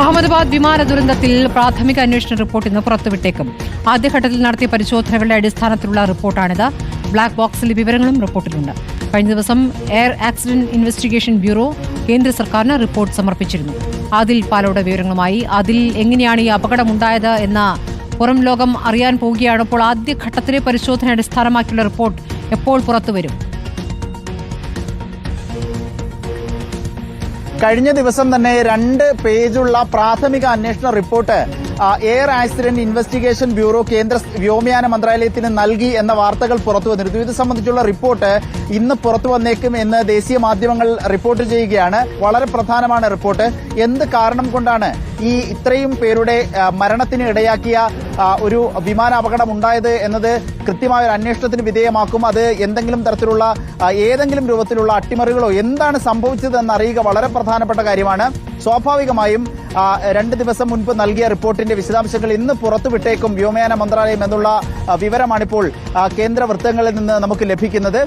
അഹമ്മദാബാദ് വിമാന ദുരന്തത്തിൽ പ്രാഥമിക അന്വേഷണ റിപ്പോർട്ട് ഇന്ന് പുറത്തുവിട്ടേക്കും. ആദ്യഘട്ടത്തിൽ നടത്തിയ പരിശോധനകളുടെ അടിസ്ഥാനത്തിലുള്ള റിപ്പോർട്ടാണിത്. ബ്ലാക്ക് ബോക്സിലെ വിവരങ്ങളും റിപ്പോർട്ടിലുണ്ട്. കഴിഞ്ഞ ദിവസം എയർ ആക്സിഡന്റ് ഇൻവെസ്റ്റിഗേഷൻ ബ്യൂറോ കേന്ദ്ര സർക്കാരിന് റിപ്പോർട്ട് സമർപ്പിച്ചിരുന്നു. ആദിൽ പാലോയുടെ വിവരങ്ങളുമായി. അതിൽ എങ്ങനെയാണ് ഈ അപകടമുണ്ടായത് എന്ന പുറം ലോകം അറിയാൻ പോവുകയാണ്. അപ്പോൾ ആദ്യഘട്ടത്തിലെ പരിശോധന അടിസ്ഥാനമാക്കിയുള്ള റിപ്പോർട്ട് എപ്പോൾ പുറത്തുവരും? കഴിഞ്ഞ ദിവസം തന്നെ 2 പേജുള്ള പ്രാഥമിക അന്വേഷണ report air accident investigation bureau കേന്ദ്ര വ്യോമയാന മന്ത്രാലയത്തിന് നൽകി എന്ന വാർത്തകൾ പുറത്തു വന്നിരുന്നു. ഇത് സംബന്ധിച്ചുള്ള റിപ്പോർട്ട് ഇന്ന് പുറത്തു വന്നേക്കും എന്ന് ദേശീയ മാധ്യമങ്ങൾ റിപ്പോർട്ട് ചെയ്യുകയാണ്. വളരെ പ്രധാനമാണ് റിപ്പോർട്ട്. എന്ത് കാരണം കൊണ്ടാണ് ഈ ഇത്രയും പേരുടെ മരണത്തിന് ഇടയാക്കിയ ഒരു വിമാനാപകടം ഉണ്ടായത് എന്നത് കൃത്യമായ ഒരു അന്വേഷണത്തിന് വിധേയമാക്കും. അത് എന്തെങ്കിലും തരത്തിലുള്ള ഏതെങ്കിലും രൂപത്തിലുള്ള അട്ടിമറികളോ എന്താണ് സംഭവിച്ചതെന്ന് അറിയുക വളരെ പ്രധാനപ്പെട്ട കാര്യമാണ്. സ്വാഭാവികമായും 2 ദിവസം മുൻപ് നൽകിയ റിപ്പോർട്ടിന്റെ വിശദാംശങ്ങൾ ഇന്ന് പുറത്തുവിട്ടേക്കും വ്യോമയാന മന്ത്രാലയം എന്നുള്ള വിവരമാണിപ്പോൾ കേന്ദ്ര വൃത്തങ്ങളിൽ നിന്ന് നമുക്ക് ലഭിക്കുന്നത്.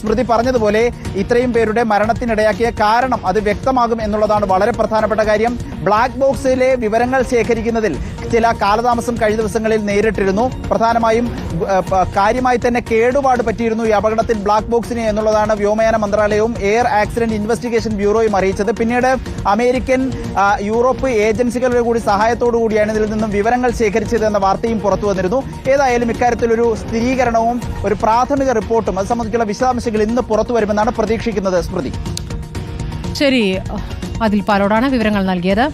സ്മൃതി പറഞ്ഞതുപോലെ ഇത്രയും പേരുടെ മരണത്തിനിടയാക്കിയ കാരണം അത് വ്യക്തമാകും എന്നുള്ളതാണ് വളരെ പ്രധാനപ്പെട്ട കാര്യം. ബ്ലാക്ക് ബോക്സിലെ വിവരങ്ങൾ ശേഖരിക്കുന്നതിൽ ചില കാലതാമസം കഴിഞ്ഞ ദിവസങ്ങളിൽ നേരിട്ടിരുന്നു. പ്രധാനമായും കാര്യമായി തന്നെ കേടുപാട് പറ്റിയിരുന്നു ഈ അപകടത്തിൽ ബ്ലാക്ക് ബോക്സിന് എന്നുള്ളതാണ് വ്യോമയാന മന്ത്രാലയവും എയർ ആക്സിഡന്റ് ഇൻവെസ്റ്റിഗേഷൻ ബ്യൂറോയും അറിയിച്ചത്. പിന്നീട് അമേരിക്കൻ യൂറോപ്പ് ഏജൻസികളുടെ കൂടി സഹായത്തോടു കൂടിയാണ് ഇതിൽ നിന്നും വിവരങ്ങൾ ശേഖരിച്ചത് എന്ന വാർത്തയും പുറത്തു വന്നിരുന്നു. ഏതായാലും ഇക്കാര്യത്തിലൊരു സ്ഥിരീകരണവും ഒരു പ്രാഥമിക റിപ്പോർട്ടും അത് സംബന്ധിച്ചുള്ള വിശദാംശങ്ങൾ ഇന്ന് പുറത്തു വരുമെന്നാണ് പ്രതീക്ഷിക്കുന്നത്. സ്മൃതി, ശരി. അതിൽ പാലോടാണ് വിവരങ്ങൾ നൽകിയത്.